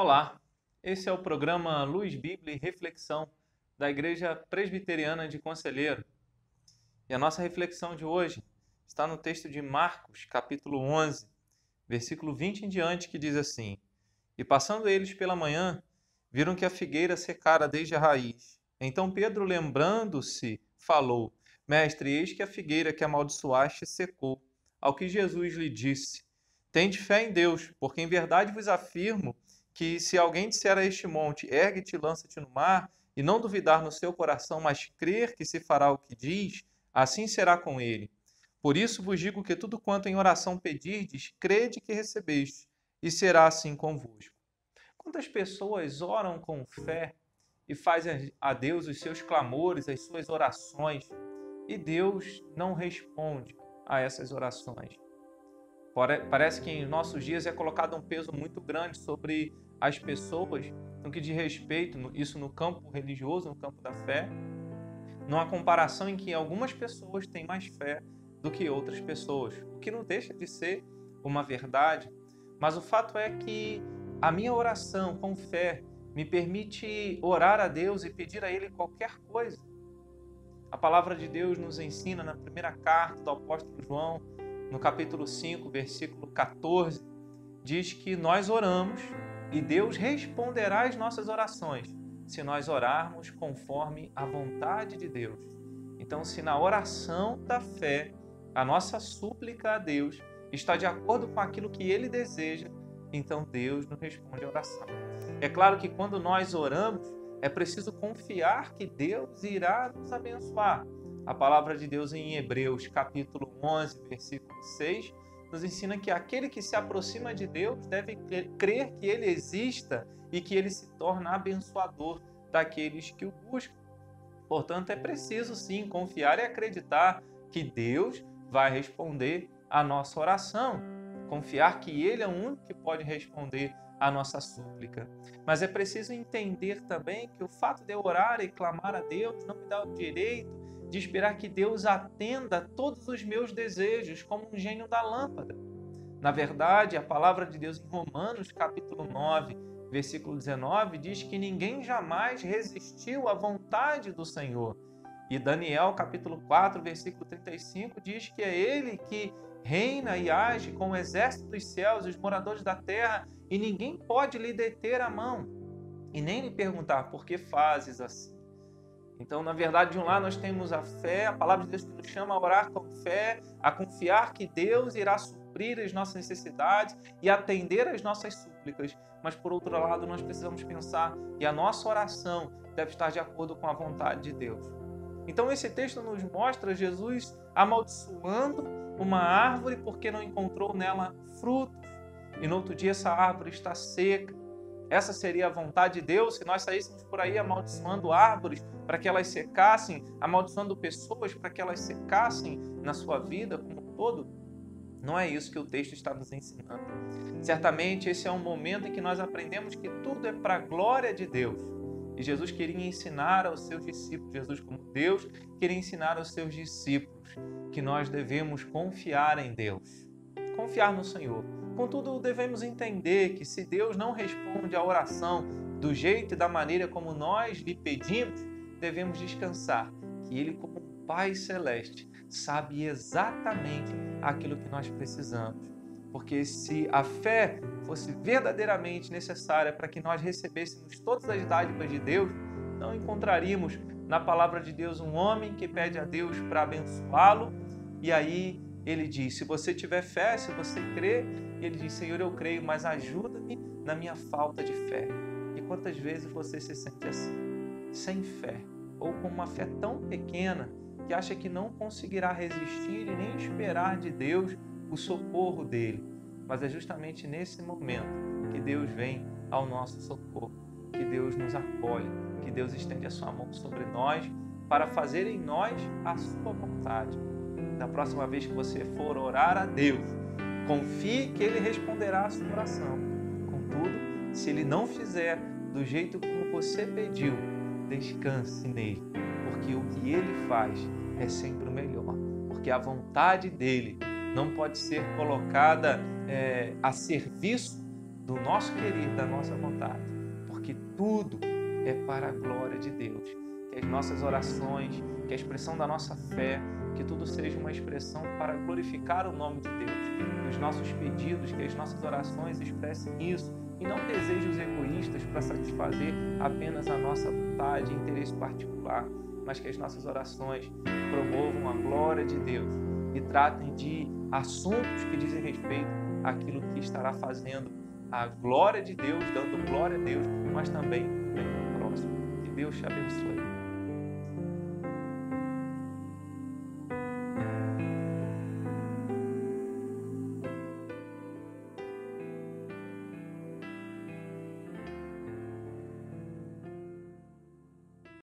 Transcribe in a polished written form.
Olá, esse é o programa Luz, Bíblia e Reflexão da Igreja Presbiteriana de Conselheiro. E a nossa reflexão de hoje está no texto de Marcos, capítulo 11, versículo 20 em diante, que diz assim: E passando eles pela manhã, viram que a figueira secara desde a raiz. Então Pedro, lembrando-se, falou: Mestre, eis que a figueira que amaldiçoaste secou. Ao que Jesus lhe disse: Tende fé em Deus, porque em verdade vos afirmo que se alguém disser a este monte, ergue-te e lança-te no mar, e não duvidar no seu coração, mas crer que se fará o que diz, assim será com ele. Por isso vos digo que tudo quanto em oração pedirdes, crede que recebeste, e será assim convosco. Quantas pessoas oram com fé e fazem a Deus os seus clamores, as suas orações, e Deus não responde a essas orações? Parece que em nossos dias é colocado um peso muito grande sobre as pessoas no que diz respeito, isso no campo religioso, no campo da fé, numa comparação em que algumas pessoas têm mais fé do que outras pessoas, o que não deixa de ser uma verdade, mas o fato é que a minha oração com fé me permite orar a Deus e pedir a Ele qualquer coisa. A palavra de Deus nos ensina na primeira carta do apóstolo João, no capítulo 5, versículo 14, diz que nós oramos e Deus responderá às nossas orações se nós orarmos conforme a vontade de Deus. Então, se na oração da fé a nossa súplica a Deus está de acordo com aquilo que Ele deseja, então Deus nos responde a oração. É claro que quando nós oramos, é preciso confiar que Deus irá nos abençoar. A palavra de Deus em Hebreus, capítulo 11, versículo 6, nos ensina que aquele que se aproxima de Deus deve crer que Ele exista e que Ele se torna abençoador daqueles que o buscam. Portanto, é preciso sim confiar e acreditar que Deus vai responder a nossa oração. Confiar que Ele é o único que pode responder a nossa súplica. Mas é preciso entender também que o fato de eu orar e clamar a Deus não me dá o direito de esperar que Deus atenda todos os meus desejos como um gênio da lâmpada. Na verdade, a palavra de Deus em Romanos, capítulo 9, versículo 19, diz que ninguém jamais resistiu à vontade do Senhor. E Daniel, capítulo 4, versículo 35, diz que é Ele que reina e age com o exército dos céus e os moradores da terra, e ninguém pode lhe deter a mão e nem lhe perguntar por que fazes assim. Então, na verdade, de um lado nós temos a fé, a palavra de Deus que nos chama a orar com fé, a confiar que Deus irá suprir as nossas necessidades e atender às nossas súplicas. Mas, por outro lado, nós precisamos pensar que a nossa oração deve estar de acordo com a vontade de Deus. Então, esse texto nos mostra Jesus amaldiçoando uma árvore porque não encontrou nela frutos. E no outro dia essa árvore está seca. Essa seria a vontade de Deus se nós saíssemos por aí amaldiçoando árvores para que elas secassem, amaldiçoando pessoas para que elas secassem na sua vida como um todo? Não é isso que o texto está nos ensinando. Certamente esse é um momento em que nós aprendemos que tudo é para a glória de Deus. E Jesus queria ensinar aos seus discípulos, Jesus como Deus, queria ensinar aos seus discípulos que nós devemos confiar em Deus, confiar no Senhor. Contudo, devemos entender que se Deus não responde à oração do jeito e da maneira como nós lhe pedimos, devemos descansar que Ele, como Pai Celeste, sabe exatamente aquilo que nós precisamos. Porque se a fé fosse verdadeiramente necessária para que nós recebêssemos todas as dádivas de Deus, não encontraríamos na palavra de Deus um homem que pede a Deus para abençoá-lo, e aí ele diz, se você tiver fé, se você crer, ele diz, Senhor, eu creio, mas ajuda-me na minha falta de fé. E quantas vezes você se sente assim, sem fé, ou com uma fé tão pequena que acha que não conseguirá resistir e nem esperar de Deus o socorro dele. Mas é justamente nesse momento que Deus vem ao nosso socorro, que Deus nos acolhe, que Deus estende a sua mão sobre nós para fazer em nós a sua vontade. Da próxima vez que você for orar a Deus, confie que Ele responderá a sua oração. Contudo, se Ele não fizer do jeito como você pediu, descanse nele, porque o que Ele faz é sempre o melhor, porque a vontade dEle não pode ser colocada a serviço do nosso querer, da nossa vontade, porque tudo é para a glória de Deus. Que as nossas orações, que a expressão da nossa fé, que tudo seja uma expressão para glorificar o nome de Deus. Que os nossos pedidos, que as nossas orações expressem isso e não desejos egoístas para satisfazer apenas a nossa vontade e interesse particular, mas que as nossas orações promovam a glória de Deus e tratem de assuntos que dizem respeito àquilo que estará fazendo a glória de Deus, dando glória a Deus, mas também bem ao próximo. Que Deus te abençoe.